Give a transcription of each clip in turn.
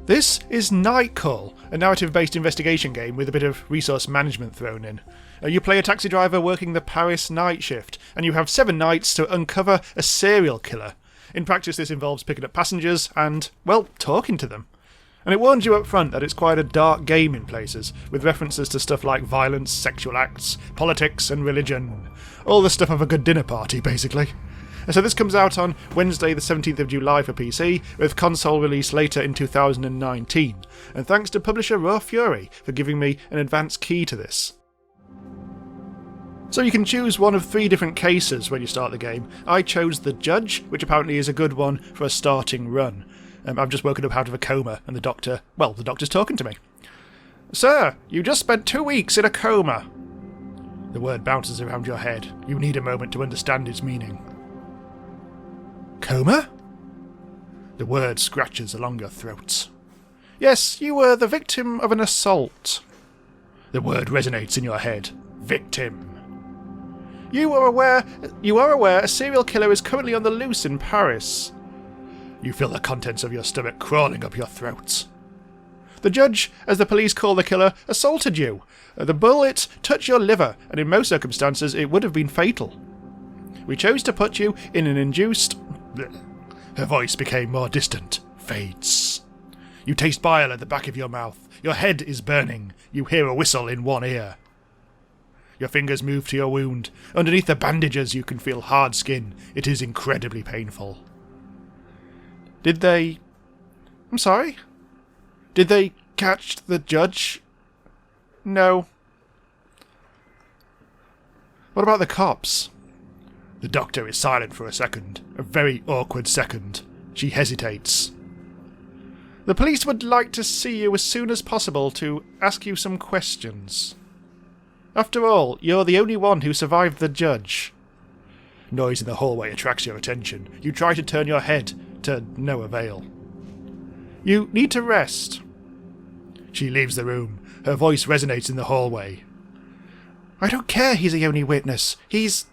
This is Nightcall, a narrative-based investigation game with a bit of resource management thrown in. You play a taxi driver working the Paris night shift, and you have 7 nights to uncover a serial killer. In practice, this involves picking up passengers and, well, talking to them. And it warns you up front that it's quite a dark game in places, with references to stuff like violence, sexual acts, politics and religion. All the stuff of a good dinner party, basically. And so this comes out on Wednesday the 17th of July for PC, with console release later in 2019. And thanks to publisher Raw Fury for giving me an advance key to this. So you can choose one of 3 different cases when you start the game. I chose the Judge, which apparently is a good one for a starting run. I've just woken up out of a coma, and the doctor's talking to me. Sir, you just spent 2 weeks in a coma. The word bounces around your head. You need a moment to understand its meaning. Coma? The word scratches along your throat. Yes, you were the victim of an assault. The word resonates in your head. Victim. You are aware a serial killer is currently on the loose in Paris. You feel the contents of your stomach crawling up your throat. The Judge, as the police call the killer, assaulted you. The bullet touched your liver, and in most circumstances it would have been fatal. We chose to put you in an induced... Her voice became more distant. Fades. You taste bile at the back of your mouth. Your head is burning. You hear a whistle in one ear. Your fingers move to your wound. Underneath the bandages you can feel hard skin. It is incredibly painful. Did they catch the Judge? No. What about the cops? The doctor is silent for a second. A very awkward second. She hesitates. The police would like to see you as soon as possible to ask you some questions. After all, you're the only one who survived the Judge. Noise in the hallway attracts your attention. You try to turn your head, to no avail. You need to rest. She leaves the room. Her voice resonates in the hallway. I don't care he's the only witness. He's...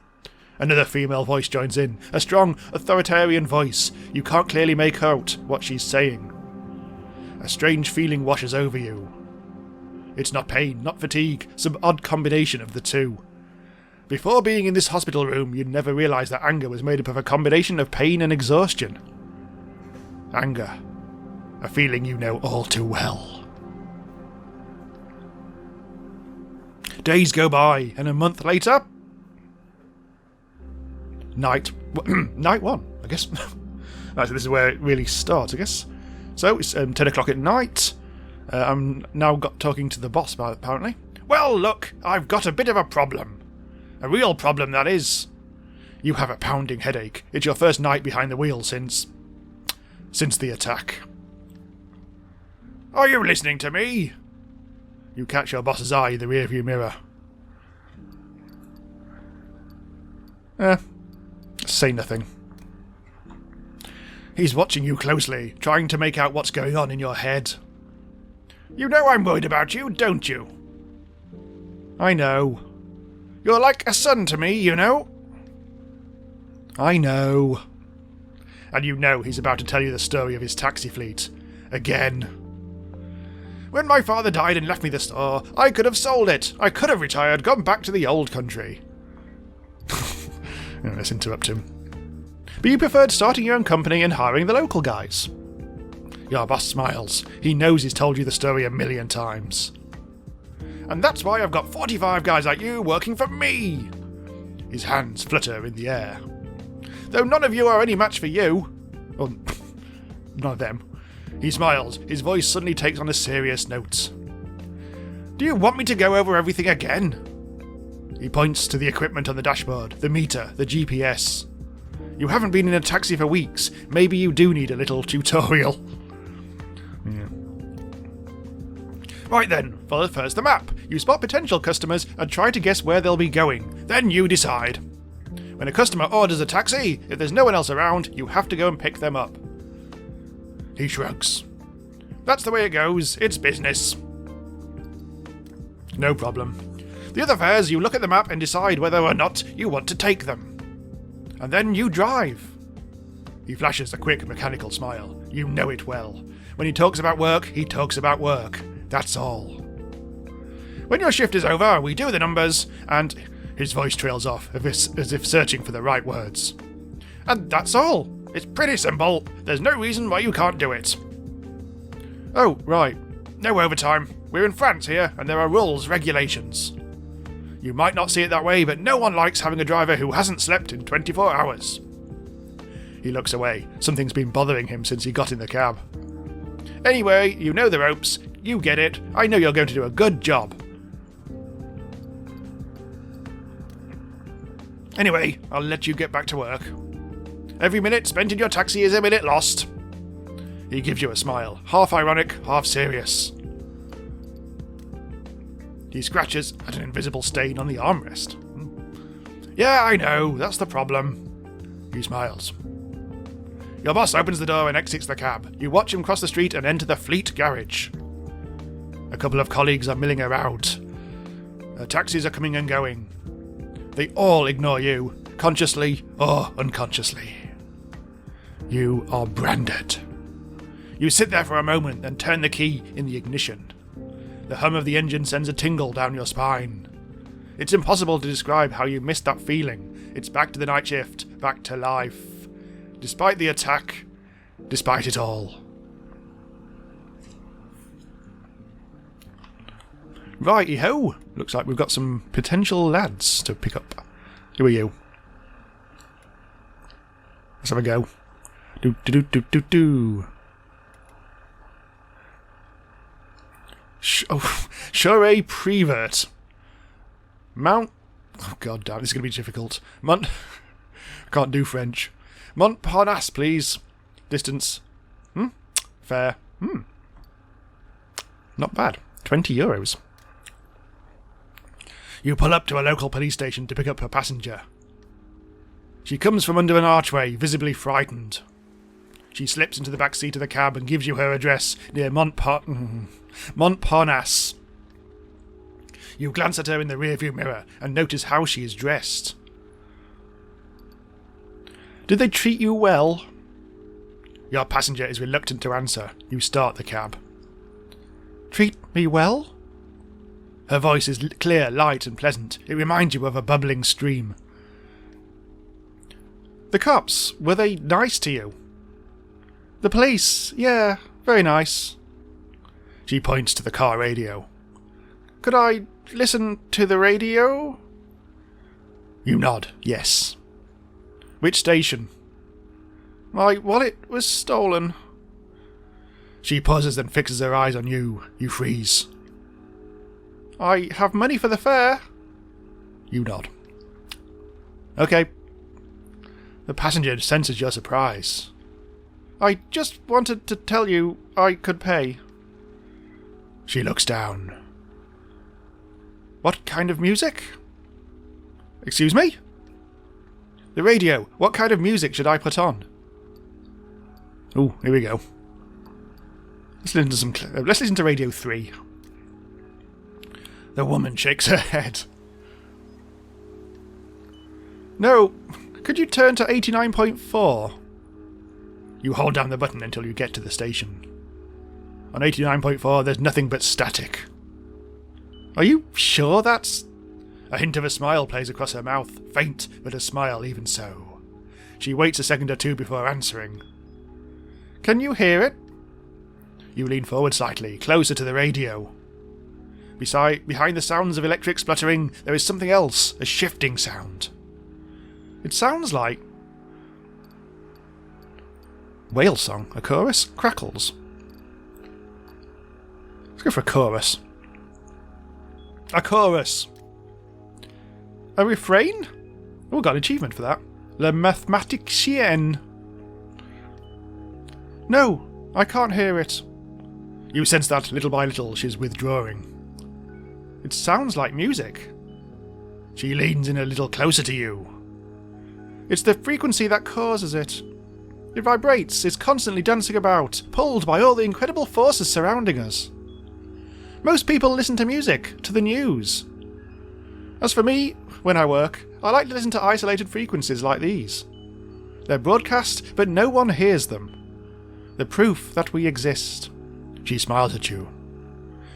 Another female voice joins in. A strong, authoritarian voice. You can't clearly make out what she's saying. A strange feeling washes over you. It's not pain, not fatigue, some odd combination of the two. Before being in this hospital room, you'd never realised that anger was made up of a combination of pain and exhaustion. Anger. A feeling you know all too well. Days go by, and a month later... Night 1, I guess. Right, so this is where it really starts, I guess. So, it's 10 o'clock at night. I'm now talking to the boss, apparently. Well, look, I've got a bit of a problem. A real problem, that is. You have a pounding headache. It's your first night behind the wheel since the attack. Are you listening to me? You catch your boss's eye in the rearview mirror. Say nothing. He's watching you closely, trying to make out what's going on in your head. You know I'm worried about you, don't you? I know. You're like a son to me, you know? I know. And you know he's about to tell you the story of his taxi fleet. Again. When my father died and left me the store, I could have sold it. I could have retired, gone back to the old country. Let's interrupt him. But you preferred starting your own company and hiring the local guys. Your boss smiles. He knows he's told you the story a million times. And that's why I've got 45 guys like you working for me. His hands flutter in the air. Though none of you are any match for you. Or, none of them. He smiles. His voice suddenly takes on a serious note. Do you want me to go over everything again? He points to the equipment on the dashboard, the meter, the GPS. You haven't been in a taxi for weeks. Maybe you do need a little tutorial. Yeah. Right then, follow first the map. You spot potential customers and try to guess where they'll be going. Then you decide. When a customer orders a taxi, if there's no one else around, you have to go and pick them up. He shrugs. That's the way it goes. It's business. No problem. The other fares, you look at the map and decide whether or not you want to take them. And then you drive. He flashes a quick mechanical smile. You know it well. When he talks about work, he talks about work. That's all. When your shift is over, we do the numbers, and his voice trails off, as if searching for the right words. And that's all. It's pretty simple. There's no reason why you can't do it. Oh, right. No overtime. We're in France here, and there are rules, regulations. You might not see it that way, but no one likes having a driver who hasn't slept in 24 hours. He looks away. Something's been bothering him since he got in the cab. Anyway, you know the ropes. You get it. I know you're going to do a good job. Anyway, I'll let you get back to work. Every minute spent in your taxi is a minute lost. He gives you a smile, half ironic, half serious. He scratches at an invisible stain on the armrest. Yeah, I know, that's the problem. He smiles. Your boss opens the door and exits the cab. You watch him cross the street and enter the Fleet garage. A couple of colleagues are milling around. Taxis are coming and going. They all ignore you, consciously or unconsciously. You are branded. You sit there for a moment and turn the key in the ignition. The hum of the engine sends a tingle down your spine. It's impossible to describe how you missed that feeling. It's back to the night shift, back to life. Despite the attack, despite it all. Righty-ho! Looks like we've got some potential lads to pick up. Who are you? Let's have a go. Do. Sure a prevert. Mount... Oh, god damn, this is going to be difficult. I can't do French. Montparnasse, please. Distance. Fair. Not bad. €20. You pull up to a local police station to pick up her passenger. She comes from under an archway, visibly frightened. She slips into the back seat of the cab and gives you her address near Montparnasse. You glance at her in the rearview mirror and notice how she is dressed. Did they treat you well? Your passenger is reluctant to answer. You start the cab. Treat me well? Her voice is clear, light and pleasant. It reminds you of a bubbling stream. The cops, were they nice to you? The police, yeah, very nice. She points to the car radio. Could I listen to the radio? You nod, yes. Which station? My wallet was stolen. She pauses and fixes her eyes on you. You freeze. I have money for the fare. You nod. Okay. The passenger senses your surprise. I just wanted to tell you I could pay. She looks down. What kind of music? Excuse me? The radio. What kind of music should I put on? Oh, here we go. Let's listen to Radio 3. The woman shakes her head. No, could you turn to 89.4? You hold down the button until you get to the station. On 89.4 there's nothing but static. Are you sure that's... A hint of a smile plays across her mouth, faint, but a smile even so. She waits a second or two before answering. Can you hear it? You lean forward slightly, closer to the radio. Behind the sounds of electric spluttering, there is something else, a shifting sound. It sounds like... whale song, a chorus? Crackles. Let's go for a chorus. A chorus. A refrain? Oh, got an achievement for that. Le mathématicien. No, I can't hear it. You sense that, little by little, she's withdrawing. It sounds like music. She leans in a little closer to you. It's the frequency that causes it. It vibrates, it's constantly dancing about, pulled by all the incredible forces surrounding us. Most people listen to music, to the news. As for me, when I work, I like to listen to isolated frequencies like these. They're broadcast, but no one hears them. The proof that we exist. She smiles at you.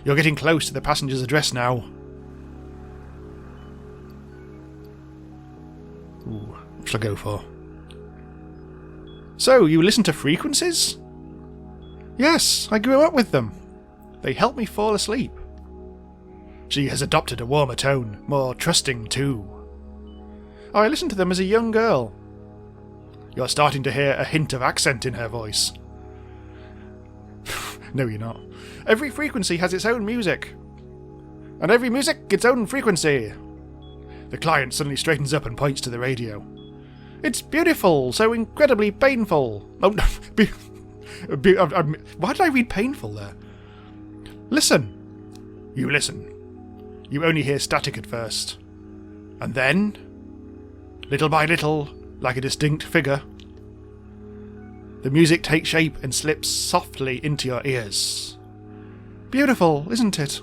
You're getting close to the passenger's address now. Ooh, what shall I go for? So, you listen to frequencies? Yes, I grew up with them. They help me fall asleep. She has adopted a warmer tone, more trusting too. I listened to them as a young girl. You're starting to hear a hint of accent in her voice. No, you're not. Every frequency has its own music. And every music its own frequency. The client suddenly straightens up and points to the radio. It's beautiful, so incredibly painful. Oh, no. Why did I read painful there? Listen. You listen. You only hear static at first. And then, little by little, like a distinct figure, the music takes shape and slips softly into your ears. Beautiful, isn't it?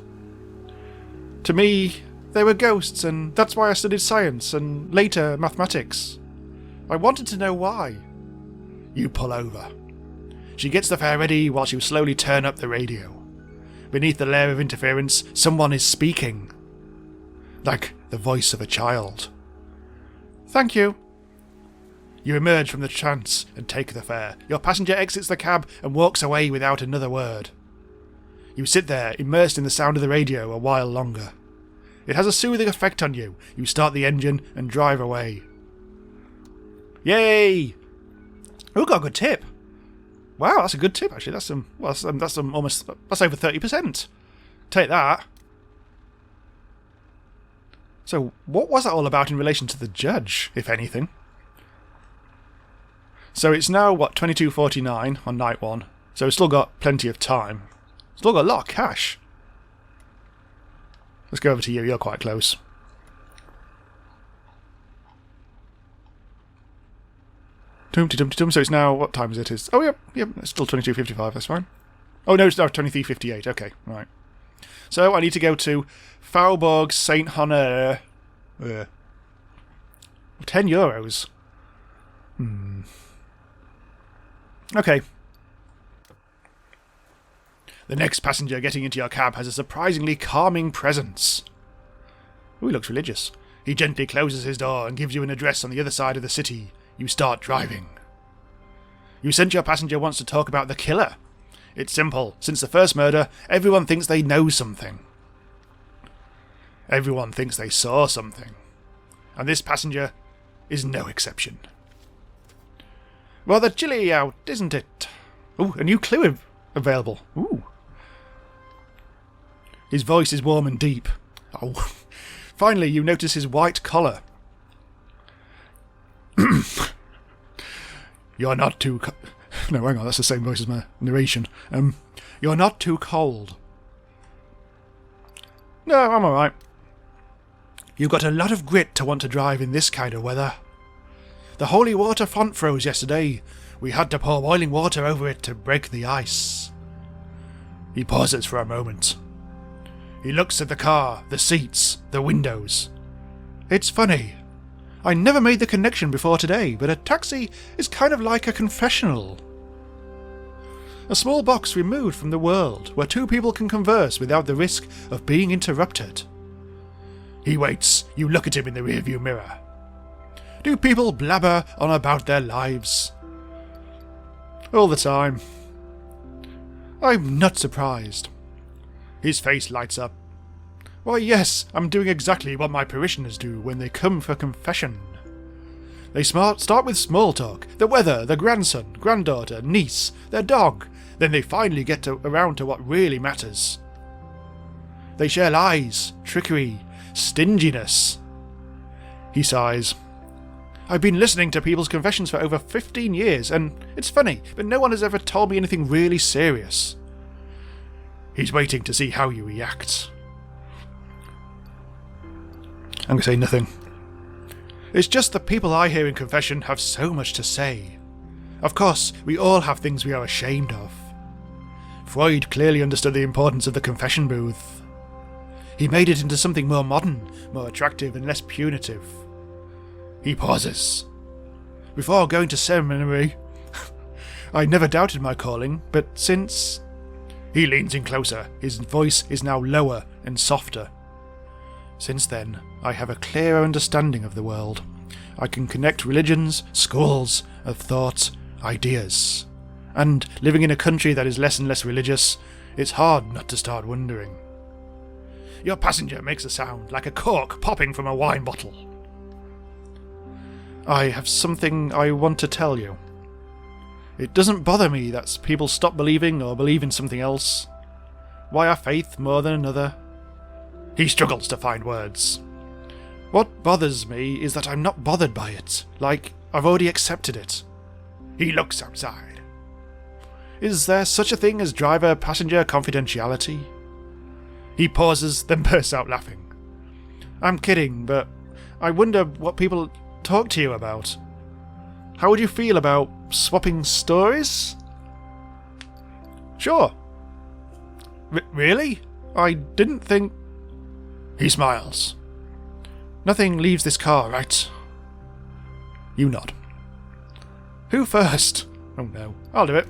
To me, they were ghosts, and that's why I studied science and later mathematics. I wanted to know why. You pull over. She gets the fare ready while you slowly turn up the radio. Beneath the layer of interference, someone is speaking. Like the voice of a child. Thank you. You emerge from the trance and take the fare. Your passenger exits the cab and walks away without another word. You sit there, immersed in the sound of the radio a while longer. It has a soothing effect on you. You start the engine and drive away. Yay! Oh, got a good tip. Wow, that's a good tip actually. That's over 30%. Take that. So, what was that all about in relation to the judge, if anything? So it's now, 22:49 on night 1. So we've still got plenty of time. Still got a lot of cash. Let's go over to you, you're quite close. Tum-ti-tum-ti-tum, so it's now, what time is it? Yep, it's still 22:55, that's fine. Oh no, it's now 23:58, okay, right. So I need to go to Faubourg Saint-Honoré. 10 euros. Okay. The next passenger getting into your cab has a surprisingly calming presence. Ooh, he looks religious. He gently closes his door and gives you an address on the other side of the city. You start driving. You sense your passenger wants to talk about the killer. It's simple. Since the first murder, everyone thinks they know something. Everyone thinks they saw something. And this passenger is no exception. Rather chilly out, isn't it? Ooh, a new clue available. Ooh. His voice is warm and deep. Oh, finally you notice his white collar. You're not too... No, hang on, that's the same voice as my narration. You're not too cold. No, I'm alright. You've got a lot of grit to want to drive in this kind of weather. The holy water font froze yesterday. We had to pour boiling water over it to break the ice. He pauses for a moment. He looks at the car, the seats, the windows. It's funny. I never made the connection before today, but a taxi is kind of like a confessional. A small box removed from the world, where two people can converse without the risk of being interrupted. He waits. You look at him in the rearview mirror. Do people blabber on about their lives? All the time. I'm not surprised. His face lights up. Why yes, I'm doing exactly what my parishioners do when they come for confession. They start with small talk, the weather, the grandson, granddaughter, niece, their dog, then they finally get around to what really matters. They share lies, trickery, stinginess. He sighs. I've been listening to people's confessions for over 15 years, and it's funny, but no one has ever told me anything really serious. He's waiting to see how you react. I'm going to say nothing. It's just the people I hear in confession have so much to say. Of course, we all have things we are ashamed of. Freud clearly understood the importance of the confession booth. He made it into something more modern, more attractive and less punitive. He pauses. Before going to seminary, I never doubted my calling, but since... He leans in closer. His voice is now lower and softer. Since then, I have a clearer understanding of the world. I can connect religions, schools of thought, ideas. And living in a country that is less and less religious, it's hard not to start wondering. Your passenger makes a sound like a cork popping from a wine bottle. I have something I want to tell you. It doesn't bother me that people stop believing or believe in something else. Why our faith more than another? He struggles to find words. What bothers me is that I'm not bothered by it, like I've already accepted it. He looks outside. Is there such a thing as driver-passenger confidentiality? He pauses, then bursts out laughing. I'm kidding, but I wonder what people talk to you about. How would you feel about swapping stories? Sure. Really? I didn't think... He smiles. Nothing leaves this car, right? You nod. Who first? Oh no, I'll do it.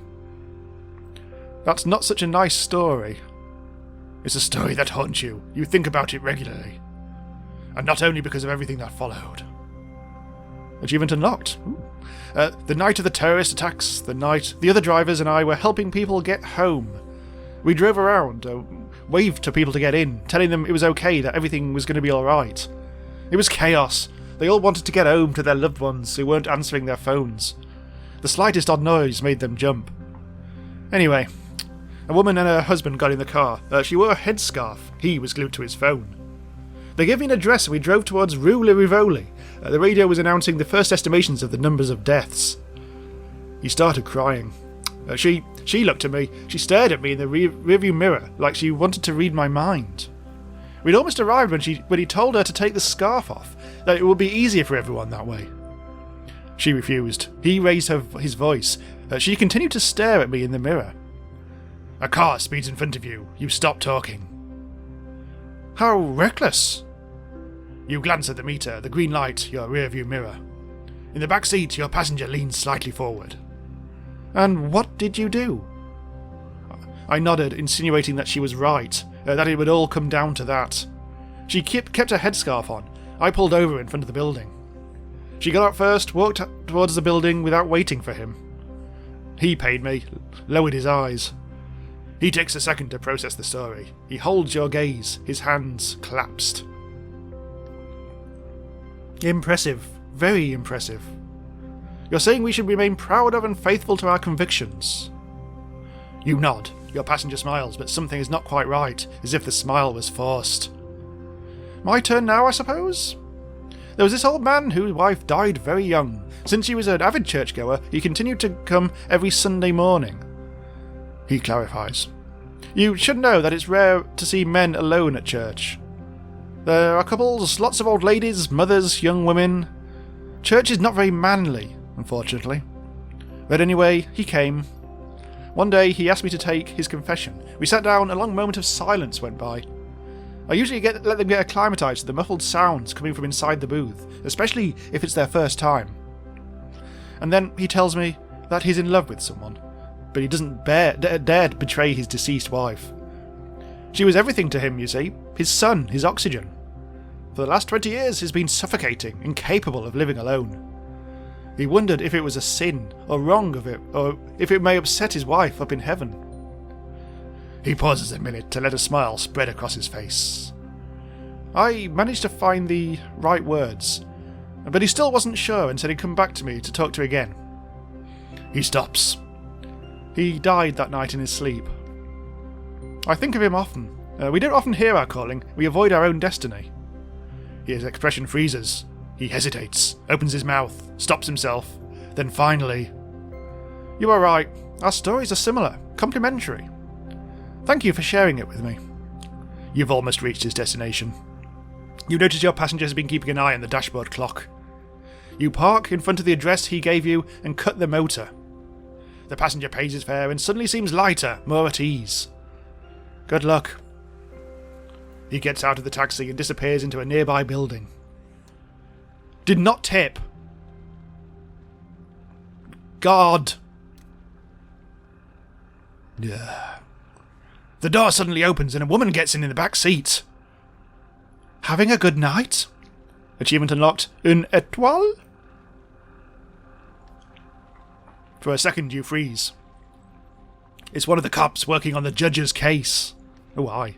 That's not such a nice story. It's a story that haunts you. You think about it regularly. And not only because of everything that followed. Achievement unlocked. The night of the terrorist attacks, the other drivers and I were helping people get home. We drove around, waved to people to get in, telling them it was okay, that everything was going to be alright. It was chaos. They all wanted to get home to their loved ones who weren't answering their phones. The slightest odd noise made them jump. Anyway, a woman and her husband got in the car. She wore a headscarf. He was glued to his phone. They gave me an address and we drove towards Rula Rivoli. The radio was announcing the first estimations of the numbers of deaths. He started crying. She looked at me. She stared at me in the rearview mirror like she wanted to read my mind. We'd almost arrived when he told her to take the scarf off, that it would be easier for everyone that way. She refused. He raised his voice. She continued to stare at me in the mirror. A car speeds in front of you. You stop talking. How reckless. You glance at the meter, the green light, your rearview mirror. In the back seat, your passenger leans slightly forward. And what did you do? I nodded, insinuating that she was right, that it would all come down to that. She kept her headscarf on. I pulled over in front of the building. She got out first, walked towards the building without waiting for him. He paid me, lowered his eyes. He takes a second to process the story. He holds your gaze, his hands collapsed. Impressive. Very impressive. You're saying we should remain proud of and faithful to our convictions. You nod. Your passenger smiles, but something is not quite right, as if the smile was forced. My turn now, I suppose? There was this old man whose wife died very young. Since he was an avid churchgoer, he continued to come every Sunday morning. He clarifies. You should know that it's rare to see men alone at church. There are couples, lots of old ladies, mothers, young women. Church is not very manly, unfortunately. But anyway, he came. One day he asked me to take his confession. We sat down, a long moment of silence went by. I usually let them get acclimatised to the muffled sounds coming from inside the booth, especially if it's their first time. And then he tells me that he's in love with someone, but he doesn't dare to betray his deceased wife. She was everything to him, you see, his sun, his oxygen. For the last 20 years he's been suffocating, incapable of living alone. He wondered if it was a sin, or wrong of it, or if it may upset his wife up in heaven. He pauses a minute to let a smile spread across his face. I managed to find the right words, but he still wasn't sure and said he'd come back to me to talk to again. He stops. He died that night in his sleep. I think of him often. We don't often hear our calling, we avoid our own destiny. His expression freezes. He hesitates, opens his mouth, stops himself, then finally... You are right, our stories are similar, complementary. Thank you for sharing it with me. You've almost reached his destination. You notice your passenger has been keeping an eye on the dashboard clock. You park in front of the address he gave you and cut the motor. The passenger pays his fare and suddenly seems lighter, more at ease. Good luck. He gets out of the taxi and disappears into a nearby building. Did not tip. God! Yeah. The door suddenly opens and a woman gets in the back seat. Having a good night? Achievement unlocked. Une étoile? For a second you freeze. It's one of the cops working on the judge's case. Oh, hi.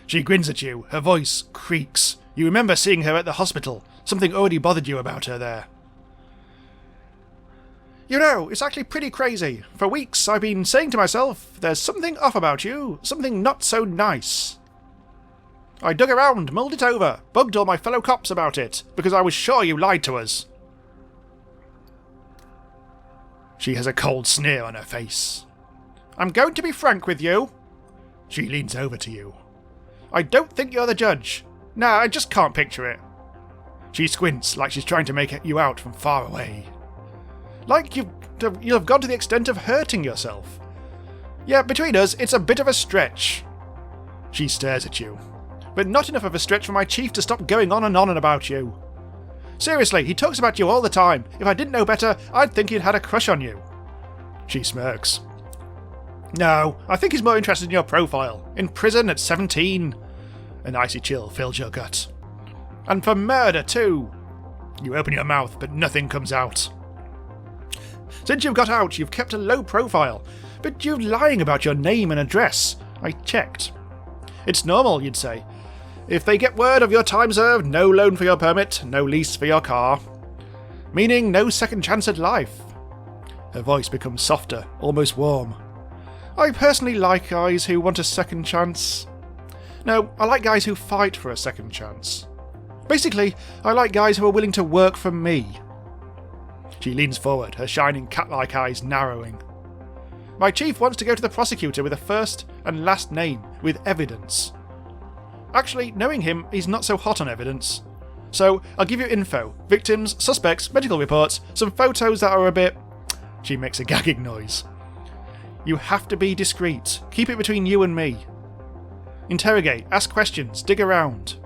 She grins at you. Her voice creaks. You remember seeing her at the hospital. Something already bothered you about her there. You know, it's actually pretty crazy. For weeks I've been saying to myself, there's something off about you. Something not so nice. I dug around, mulled it over, bugged all my fellow cops about it, because I was sure you lied to us. She has a cold sneer on her face. I'm going to be frank with you. She leans over to you. I don't think you're the judge. Nah, I just can't picture it. She squints like she's trying to make you out from far away. Like you'll have gone to the extent of hurting yourself. Yeah, between us, it's a bit of a stretch. She stares at you. But not enough of a stretch for my chief to stop going on and about you. Seriously, he talks about you all the time. If I didn't know better, I'd think he'd had a crush on you. She smirks. No, I think he's more interested in your profile. In prison at 17. An icy chill fills your gut. And for murder, too. You open your mouth, but nothing comes out. Since you've got out, you've kept a low profile, but you're lying about your name and address. I checked. It's normal, you'd say. If they get word of your time served, no loan for your permit, no lease for your car. Meaning no second chance at life. Her voice becomes softer, almost warm. I personally like guys who want a second chance. No, I like guys who fight for a second chance. Basically, I like guys who are willing to work for me. She leans forward, her shining cat-like eyes narrowing. My chief wants to go to the prosecutor with a first and last name, with evidence. Actually, knowing him, he's not so hot on evidence. So, I'll give you info, victims, suspects, medical reports, some photos that are a bit... She makes a gagging noise. You have to be discreet. Keep it between you and me. Interrogate, ask questions, dig around.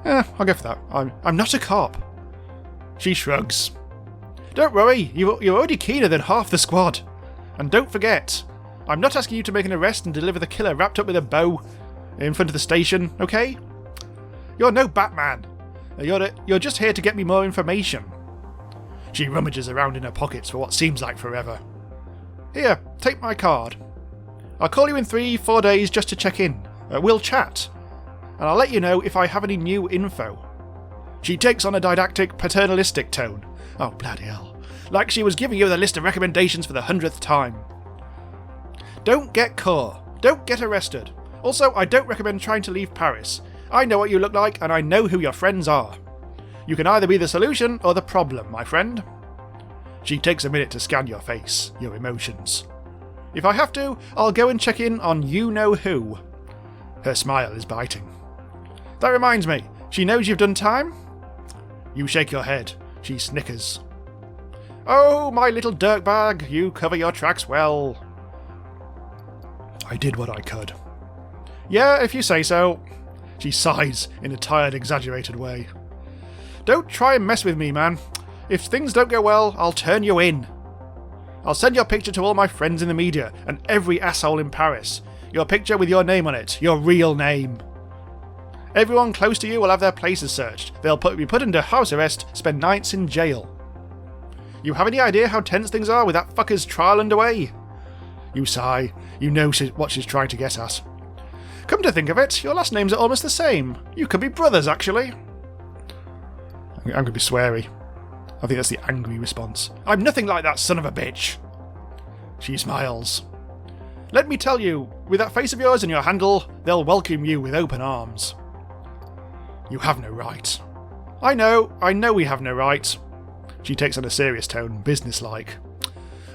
I'll go for that. I'm not a cop. She shrugs. Don't worry, you're already keener than half the squad. And don't forget, I'm not asking you to make an arrest and deliver the killer wrapped up with a bow in front of the station, okay? You're no Batman. You're just here to get me more information. She rummages around in her pockets for what seems like forever. Here, take my card. I'll call you in 3-4 days just to check in. We'll chat. And I'll let you know if I have any new info. She takes on a didactic, paternalistic tone. Oh, bloody hell. Like she was giving you the list of recommendations for the 100th time. Don't get caught. Don't get arrested. Also, I don't recommend trying to leave Paris. I know what you look like, and I know who your friends are. You can either be the solution or the problem, my friend. She takes a minute to scan your face, your emotions. If I have to, I'll go and check in on you-know-who. Her smile is biting. That reminds me, she knows you've done time? You shake your head. She snickers. Oh, my little dirtbag, you cover your tracks well. I did what I could. Yeah, if you say so. She sighs in a tired, exaggerated way. Don't try and mess with me, man. If things don't go well, I'll turn you in. I'll send your picture to all my friends in the media and every asshole in Paris. Your picture with your name on it, your real name. Everyone close to you will have their places searched. They'll be put under house arrest, spend nights in jail. You have any idea how tense things are with that fucker's trial underway? You sigh. You know what she's trying to get at. Come to think of it, your last names are almost the same. You could be brothers, actually. I'm going to be sweary. I think that's the angry response. I'm nothing like that son of a bitch. She smiles. Let me tell you, with that face of yours and your handle, they'll welcome you with open arms. You have no right. I know we have no right. She takes on a serious tone, businesslike.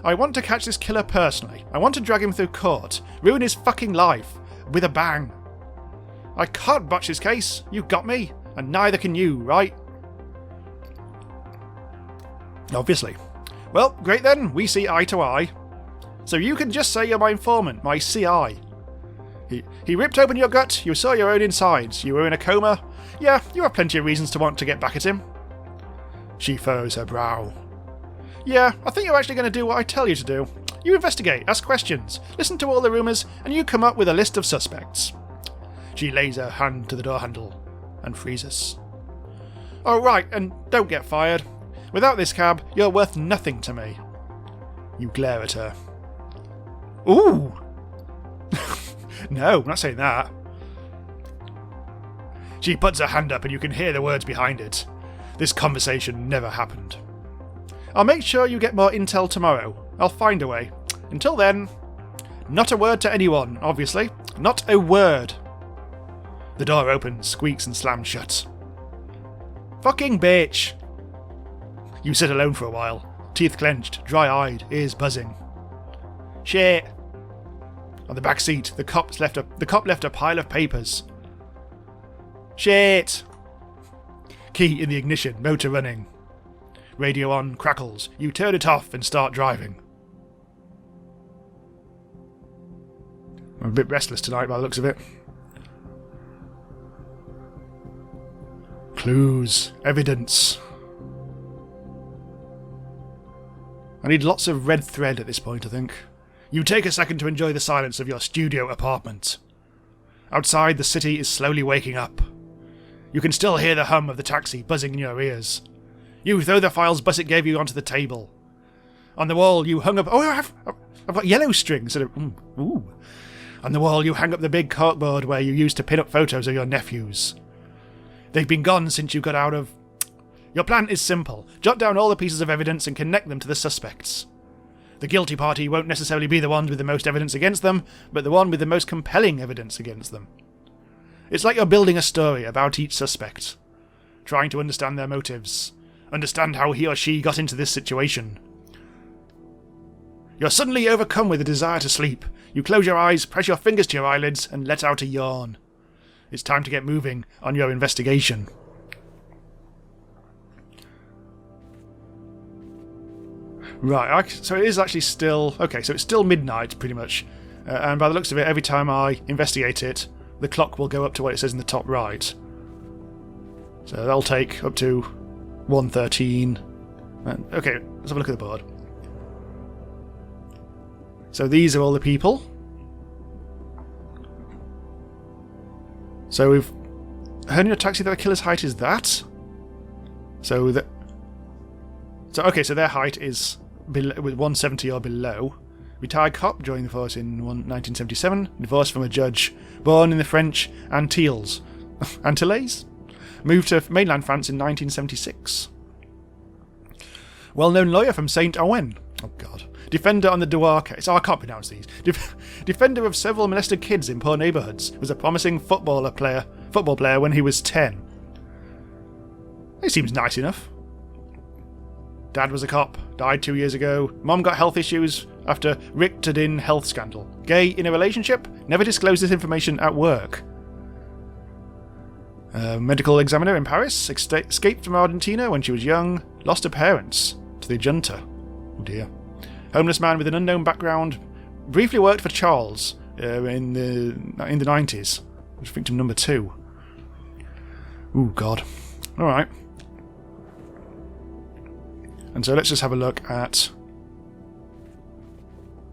I want to catch this killer personally. I want to drag him through court, ruin his fucking life, with a bang. I can't botch his case, you got me, and neither can you, right? Obviously. Well, great then, we see eye to eye. So you can just say you're my informant, my CI. He ripped open your gut, you saw your own insides, you were in a coma, Yeah, you have plenty of reasons to want to get back at him. She furrows her brow. Yeah, I think you're actually going to do what I tell you to do. You investigate, ask questions, listen to all the rumours, and you come up with a list of suspects. She lays her hand to the door handle and freezes. Oh, right, and don't get fired. Without this cab, you're worth nothing to me. You glare at her. Ooh! No, I'm not saying that. She puts her hand up and you can hear the words behind it. This conversation never happened. I'll make sure you get more intel tomorrow. I'll find a way. Until then, not a word to anyone, obviously. Not a word. The door opens, squeaks and slams shut. Fucking bitch! You sit alone for a while, teeth clenched, dry-eyed, ears buzzing. Shit! On the back seat, the cop left a pile of papers. Shit! Key in the ignition, motor running. Radio on, crackles. You turn it off and start driving. I'm a bit restless tonight by the looks of it. Clues. Evidence. I need lots of red thread at this point, I think. You take a second to enjoy the silence of your studio apartment. Outside, the city is slowly waking up. You can still hear the hum of the taxi buzzing in your ears. You throw the files Bussett gave you onto the table. On the wall, you hung up... Oh, I've got yellow string instead of... Ooh. On the wall, you hang up the big corkboard where you used to pin up photos of your nephews. They've been gone since you got out of... Your plan is simple. Jot down all the pieces of evidence and connect them to the suspects. The guilty party won't necessarily be the ones with the most evidence against them, but the one with the most compelling evidence against them. It's like you're building a story about each suspect, trying to understand their motives, understand how he or she got into this situation. You're suddenly overcome with a desire to sleep. You close your eyes, press your fingers to your eyelids, and let out a yawn. It's time to get moving on your investigation. Right, so it is actually still... Okay, so it's still midnight, pretty much. And by the looks of it, every time I investigate it, the clock will go up to what it says in the top right. So that'll take up to 1:13. Okay, let's have a look at the board. So these are all the people. So we've heard in your taxi that the killer's height is that. So their height is below, 170 or below. Retired cop, joined the force in 1977. Divorced from a judge. Born in the French Antilles. Antilles? Moved to mainland France in 1976. Well-known lawyer from Saint Ouen. Oh God. Defender on the Noir case. Oh, I can't pronounce these. Defender of several molested kids in poor neighbourhoods. Was a promising football player when he was 10. He seems nice enough. Dad was a cop. Died 2 years ago. Mom got health issues after Richterdin health scandal. Gay in a relationship. Never disclosed this information at work. Medical examiner in Paris. Escaped from Argentina when she was young. Lost her parents to the junta. Oh dear. Homeless man with an unknown background. Briefly worked for Charles in the 90s. Victim number 2. Ooh, God. Alright. And so let's just have a look at...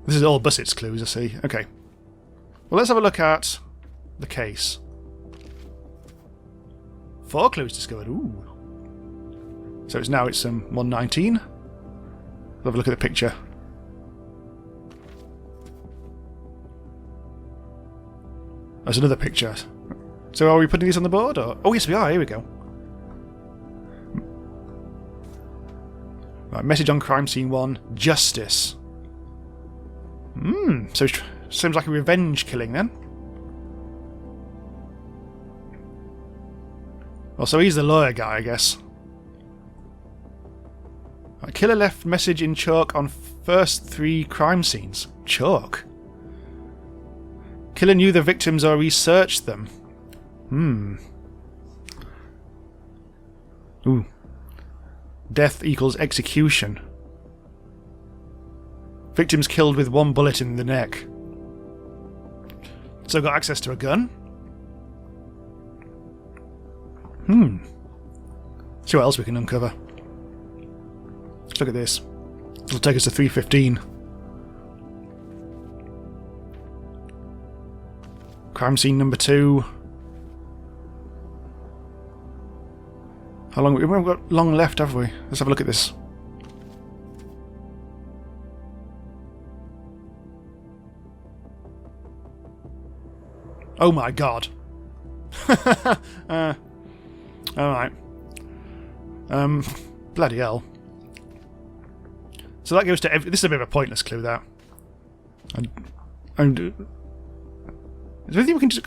This is all Bussett's clues, I see. Okay. Well, let's have a look at the case. 4 clues discovered. Ooh. So it's 119. Let's have a look at the picture. There's another picture. So are we putting these on the board? Or... Oh, yes, we are. Here we go. Right, message on crime scene 1. Justice. So it seems like a revenge killing then. Well, so he's the lawyer guy, I guess. Right, killer left message in chalk on first 3 crime scenes. Chalk? Killer knew the victims or researched them. Ooh. Death equals execution. Victims killed with 1 bullet in the neck. So got access to a gun. See what else we can uncover. Let's look at this. It'll take us to 3:15. Crime scene number 2. How long? We haven't got long left, have we? Let's have a look at this. Oh my god. Alright. Bloody hell. So that goes to this is a bit of a pointless clue, that. Is there anything we can just...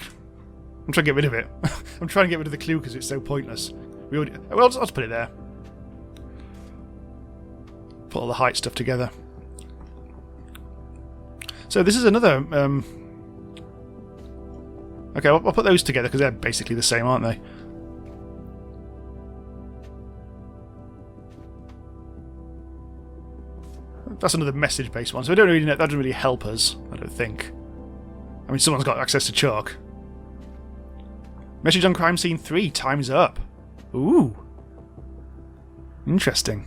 I'm trying to get rid of it. I'm trying to get rid of the clue because it's so pointless. Well, I'll just put it there. Put all the height stuff together. So this is another... Okay, I'll put those together because they're basically the same, aren't they? That's another message-based one, so I don't really know, that doesn't really help us, I don't think. I mean, someone's got access to chalk. Message on crime scene 3, time's up. Ooh. Interesting.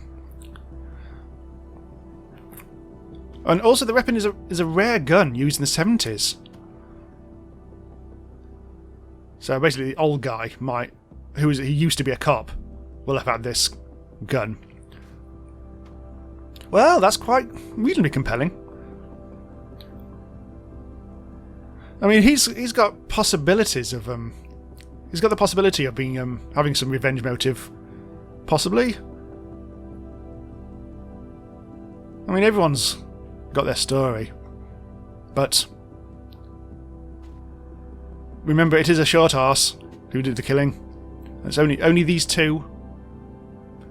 And also the weapon is a rare gun used in the 70s. So basically the old guy he used to be a cop, will have had this gun. Well, that's quite reasonably compelling. I mean, he's got possibilities of he's got the possibility of being having some revenge motive, possibly. I mean, everyone's got their story, but remember, it is a short arse who did the killing. It's only these two.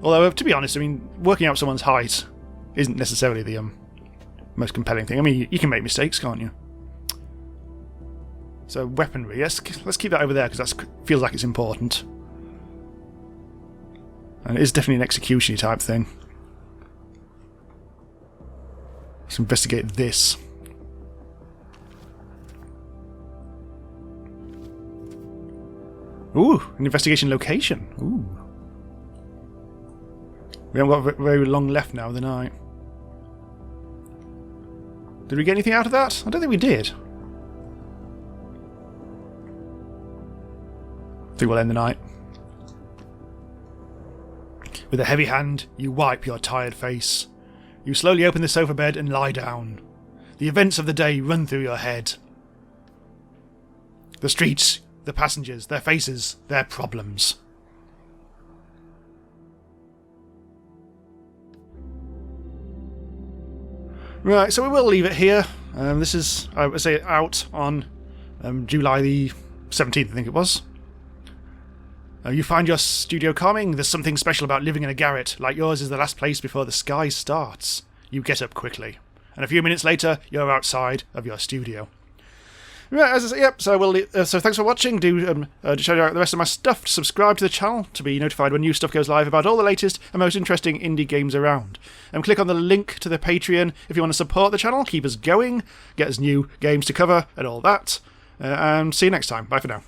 Although, to be honest, I mean, working out someone's height isn't necessarily the most compelling thing. I mean, you can make mistakes, can't you? So, weaponry. Let's keep that over there, because that feels like it's important. And it is definitely an execution type thing. Let's investigate this. Ooh, an investigation location. Ooh. We haven't got very long left now of the night. Did we get anything out of that? I don't think we did. I think we'll end the night. With a heavy hand, you wipe your tired face. You slowly open the sofa bed and lie down. The events of the day run through your head. The streets, the passengers, their faces, their problems. Right, so we will leave it here. This is, I would say, out on July the 17th, I think it was. You find your studio calming. There's something special about living in a garret. Like yours is the last place before the sky starts. You get up quickly. And a few minutes later, you're outside of your studio. Right, as I say, yep, so so thanks for watching. Do check out the rest of my stuff. Subscribe to the channel to be notified when new stuff goes live about all the latest and most interesting indie games around. And click on the link to the Patreon if you want to support the channel, keep us going, get us new games to cover and all that. And see you next time. Bye for now.